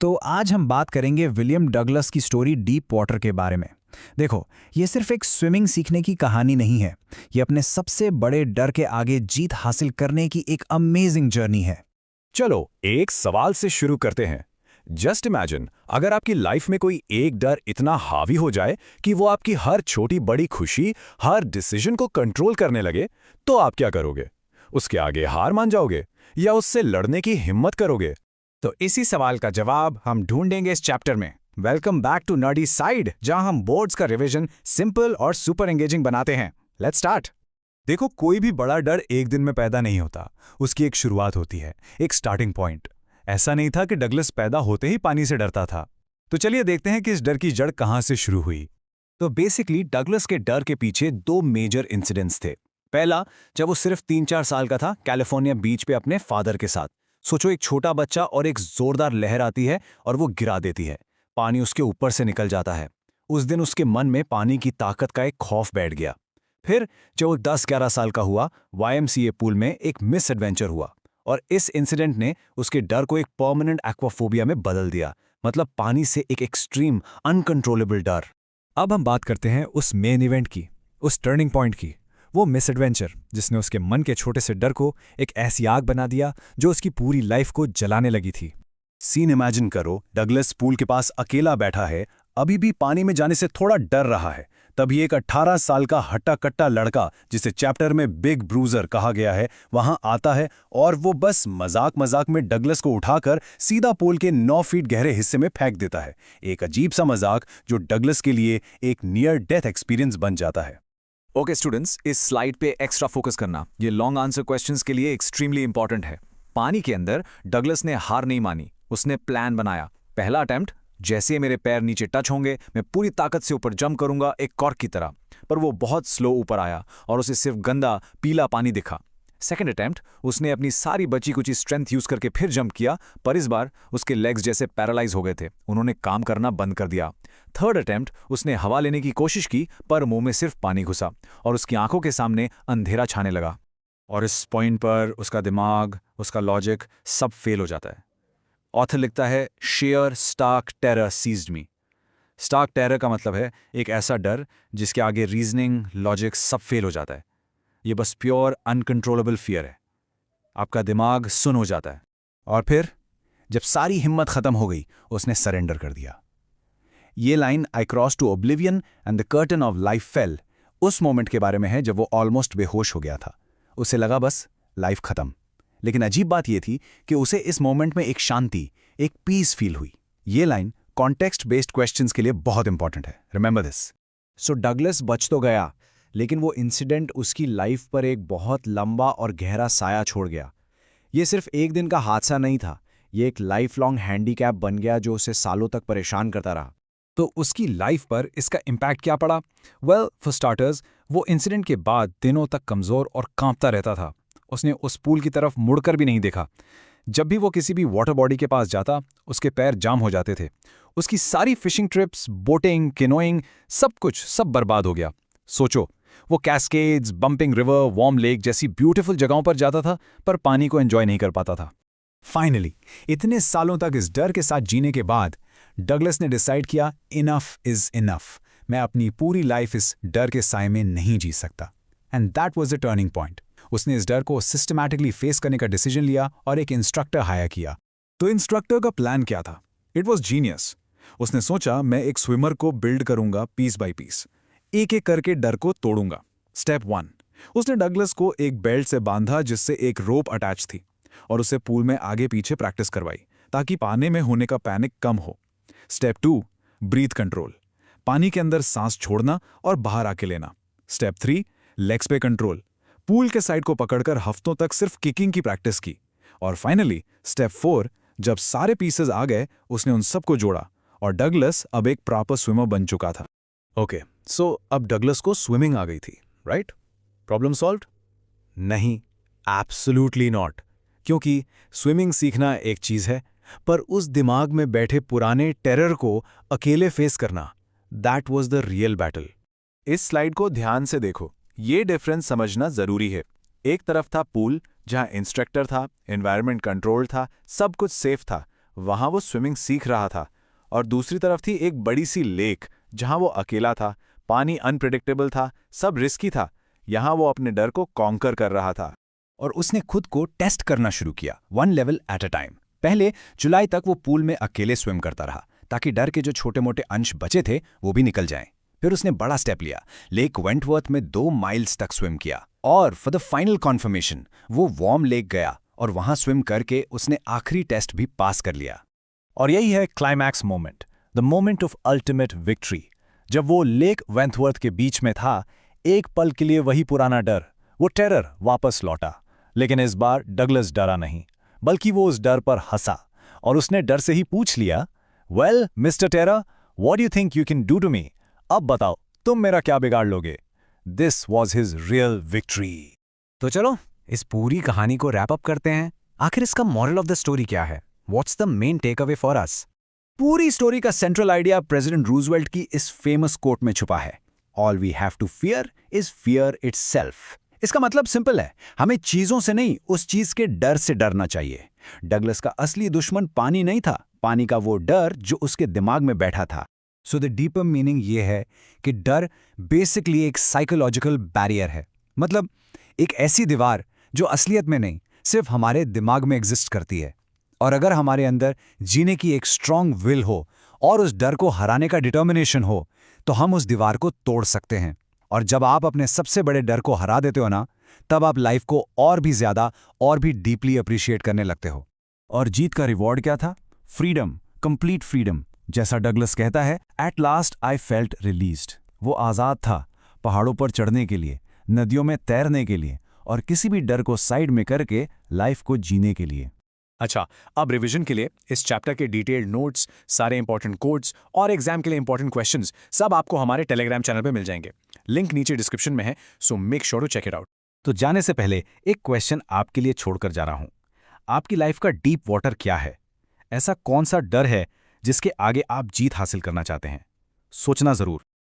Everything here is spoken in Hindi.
तो आज हम बात करेंगे विलियम डगलस की स्टोरी डीप वाटर के बारे में। देखो, ये सिर्फ एक स्विमिंग सीखने की कहानी नहीं है। ये अपने सबसे बड़े डर के आगे जीत हासिल करने की एक अमेजिंग जर्नी है। चलो एक सवाल से शुरू करते हैं। जस्ट इमेजिन, अगर आपकी लाइफ में कोई एक डर इतना हावी हो जाए कि वो आपकी हर छोटी बड़ी खुशी, हर डिसीजन को कंट्रोल करने लगे, तो आप क्या करोगे? उसके आगे हार मान जाओगे या उससे लड़ने की हिम्मत करोगे? तो इसी सवाल का जवाब हम ढूंढेंगे इस चैप्टर में। Welcome back to nerdy side, जहां हम बोर्ड्स का रिवीजन सिंपल और सुपर एंगेजिंग बनाते हैं। Let's start. देखो, कोई भी बड़ा डर एक दिन में पैदा नहीं होता। उसकी एक शुरुआत होती है, एक स्टार्टिंग पॉइंट। ऐसा नहीं था कि डगलस पैदा होते ही पानी से डरता था। तो चलिए देखते हैं कि इस डर की जड़ कहां से शुरू हुई। तो बेसिकली डगलस के डर के पीछे दो मेजर इंसिडेंट्स थे। पहला, जब वो सिर्फ 3-4 साल का था, कैलिफोर्निया बीच पे अपने फादर के साथ। सोचो, एक छोटा बच्चा और एक जोरदार लहर आती है और वो गिरा देती है। पानी उसके ऊपर से निकल जाता है। उस दिन उसके मन में पानी की ताकत का एक खौफ बैठ गया। फिर जब वो 10-11 साल का हुआ, YMCA पूल में एक मिस एडवेंचर हुआ और इस इंसिडेंट ने उसके डर को एक परमानेंट एक्वाफोबिया में बदल दिया। मतलब पानी से एक एक्सट्रीम अनकंट्रोलेबल डर। अब हम बात करते हैं उस मेन इवेंट की, उस टर्निंग पॉइंट की। वो मिस एडवेंचर जिसने उसके मन के छोटे से डर को एक ऐसी आग बना दिया जो उसकी पूरी लाइफ को जलाने लगी थी। सीन इमेजिन करो, डगलस पूल के पास अकेला बैठा है, अभी भी पानी में जाने से थोड़ा डर रहा है। तभी एक 18 साल का हट्टा कट्टा लड़का, जिसे चैप्टर में बिग ब्रूजर कहा गया है, वहां आता है और वो बस मजाक मजाक में डगलस को उठाकर सीधा पूल के 9 फीट गहरे हिस्से में फेंक देता है। एक अजीब सा मजाक जो डगलस के लिए एक नियर डेथ एक्सपीरियंस बन जाता है। ओके स्टूडेंट्स, इस स्लाइड पे एक्स्ट्रा फोकस करना। ये लॉन्ग आंसर क्वेश्चंस के लिए एक्सट्रीमली इंपॉर्टेंट है। पानी के अंदर डगलस ने हार नहीं मानी, उसने प्लान बनाया। पहला अटेम्प्ट, जैसे ही मेरे पैर नीचे टच होंगे मैं पूरी ताकत से ऊपर जंप करूंगा, एक कॉर्क की तरह। पर वो बहुत स्लो ऊपर आया और उसे सिर्फ गंदा पीला पानी दिखा। सेकेंड अटेम्प्ट, उसने अपनी सारी बची कुची स्ट्रेंथ यूज करके फिर जंप किया, पर इस बार उसके लेग्स जैसे पैरालाइज हो गए थे, उन्होंने काम करना बंद कर दिया। थर्ड अटेम्प्ट, उसने हवा लेने की कोशिश की, पर मुंह में सिर्फ पानी घुसा और उसकी आंखों के सामने अंधेरा छाने लगा। और इस पॉइंट पर उसका दिमाग, उसका लॉजिक सब फेल हो जाता है। ऑथर लिखता है, शेयर स्टार्क टेरर सीज्ड मी। स्टार्क टेरर का मतलब है एक ऐसा डर जिसके आगे रीजनिंग, लॉजिक सब फेल हो जाता है। ये बस प्योर अनकंट्रोलेबल फियर है। आपका दिमाग सुन हो जाता है। और फिर जब सारी हिम्मत खत्म हो गई, उसने सरेंडर कर दिया। ये line I cross to oblivion and the curtain of life fell उस मोमेंट के बारे में है जब वो ऑलमोस्ट बेहोश हो गया था। उसे लगा बस लाइफ खत्म। लेकिन अजीब बात यह थी कि उसे इस मोमेंट में एक शांति, एक पीस फील हुई। ये लाइन कॉन्टेक्स्ट बेस्ड क्वेश्चंस के लिए बहुत इंपॉर्टेंट है। Remember this. सो डगलस बच तो गया, लेकिन वो इंसिडेंट उसकी लाइफ पर एक बहुत लंबा और गहरा साया छोड़ गया। ये सिर्फ एक दिन का हादसा नहीं था, ये एक लाइफ लॉन्ग हैंडीकैप बन गया जो उसे सालों तक परेशान करता रहा। तो उसकी लाइफ पर इसका इम्पैक्ट क्या पड़ा? वेल, फॉर स्टार्टर्स, वो इंसिडेंट के बाद दिनों तक कमज़ोर और कांपता रहता था। उसने उस पूल की तरफ मुड़कर भी नहीं देखा। जब भी वो किसी भी वाटर बॉडी के पास जाता, उसके पैर जाम हो जाते थे। उसकी सारी फिशिंग ट्रिप्स, बोटिंग, कैनोइंग, सब बर्बाद हो गया। सोचो, वो cascades, bumping river, warm lake जैसी ब्यूटीफुल जगहों पर जाता था, पर पानी को एंजॉय नहीं कर पाता था। फाइनली, इतने सालों तक इस डर के साथ जीने के बाद डगलस ने डिसाइड किया, इनफ इज इनफ। मैं अपनी पूरी लाइफ इस डर के साए में नहीं जी सकता। And that was the turning point. उसने इस डर को सिस्टमैटिकली फेस करने का डिसीजन लिया और एक इंस्ट्रक्टर हायर किया। तो इंस्ट्रक्टर का प्लान क्या था? It was genius. उसने सोचा, मैं एक स्विमर को बिल्ड करूंगा पीस बाय पीस, एक एक करके डर को तोड़ूंगा। स्टेप 1, उसने डगलस को एक बेल्ट से बांधा जिससे एक रोप अटैच थी, और उसे पूल में आगे पीछे प्रैक्टिस करवाई ताकि पानी में होने का पैनिक कम हो। स्टेप 2, ब्रीथ कंट्रोल, पानी के अंदर सांस छोड़ना और बाहर आके लेना। स्टेप 3, लेग्स पे कंट्रोल, पूल के साइड को पकड़कर हफ्तों तक सिर्फ किकिंग की प्रैक्टिस की। और फाइनली स्टेप 4, जब सारे पीसेस आ गए, उसने उन सबको जोड़ा और डगलस अब एक प्रॉपर स्विमर बन चुका था। ओके, सो अब डगलस को स्विमिंग आ गई थी, राइट? Problem solved? नहीं, एब्सोल्युटली नॉट। क्योंकि स्विमिंग सीखना एक चीज है, पर उस दिमाग में बैठे पुराने टेरर को अकेले फेस करना, that was the real battle. इस स्लाइड को ध्यान से देखो, ये डिफरेंस समझना जरूरी है। एक तरफ था पूल, जहां इंस्ट्रक्टर था, एनवायरनमेंट कंट्रोल था, सब कुछ सेफ था। वहां वो स्विमिंग सीख रहा था, और दूसरी तरफ थी एक बड़ी सी लेक जहां वो अकेला था, पानी अनप्रिडिक्टेबल था, सब रिस्की था। यहां वो अपने डर को कॉन्कर कर रहा था। और उसने खुद को टेस्ट करना शुरू किया, 1 लेवल एट अ टाइम। पहले जुलाई तक वो पूल में अकेले स्विम करता रहा ताकि डर के जो छोटे मोटे अंश बचे थे वो भी निकल जाएं। फिर उसने बड़ा स्टेप लिया, लेक वेंटवर्थ में 2 माइल्स तक स्विम किया, और फॉर द फाइनल कॉन्फर्मेशन वो वार्म लेक गया और वहां स्विम करके उसने आखिरी टेस्ट भी पास कर लिया। और यही है climax moment, the moment of ultimate victory. जब वो लेक वेंटवर्थ के बीच में था, एक पल के लिए वही पुराना डर, वो टेरर वापस लौटा। लेकिन इस बार डगलस डरा नहीं, बल्कि वो उस डर पर हंसा, और उसने डर से ही पूछ लिया, well mister terror, what do you think you can do to me? अब बताओ, तुम मेरा क्या बिगाड़ लोगे? This was his real victory. तो चलो इस पूरी कहानी को रैप अप करते हैं। आखिर इसका मॉरल ऑफ द स्टोरी क्या है? What's the main takeaway for us? पूरी स्टोरी का सेंट्रल आइडिया प्रेसिडेंट रूजवेल्ट की इस फेमस कोट में छुपा है, all we have to fear is fear itself. इसका मतलब सिंपल है, हमें चीजों से नहीं, उस चीज के डर से डरना चाहिए। डगलस का असली दुश्मन पानी नहीं था, पानी का वो डर जो उसके दिमाग में बैठा था। सो द डीपर मीनिंग ये है कि डर बेसिकली एक साइकोलॉजिकल बैरियर है, मतलब एक ऐसी दीवार जो असलियत में नहीं, सिर्फ हमारे दिमाग में एग्जिस्ट करती है। और अगर हमारे अंदर जीने की एक स्ट्रांग विल हो और उस डर को हराने का डिटर्मिनेशन हो, तो हम उस दीवार को तोड़ सकते हैं। और जब आप अपने सबसे बड़े डर को हरा देते हो ना, तब आप लाइफ को और भी ज्यादा और भी डीपली अप्रिशिएट करने लगते हो। और जीत का रिवॉर्ड क्या था? Freedom, complete freedom. जैसा डगलस कहता है, at last I felt released. वो आज़ाद था, पहाड़ों पर चढ़ने के लिए, नदियों में तैरने के लिए, और किसी भी डर को साइड में करके लाइफ को जीने के लिए। अच्छा, अब रिवीजन के लिए इस चैप्टर के डिटेल्ड नोट्स, सारे इंपॉर्टेंट कोड्स और एग्जाम के लिए इंपॉर्टेंट क्वेश्चंस सब आपको हमारे टेलीग्राम चैनल पे मिल जाएंगे। लिंक नीचे डिस्क्रिप्शन में है, so make sure to check it out. तो जाने से पहले एक क्वेश्चन आपके लिए छोड़कर जा रहा हूं। आपकी लाइफ का डीप वाटर क्या है? ऐसा कौन सा डर है जिसके आगे आप जीत हासिल करना चाहते हैं? सोचना जरूर।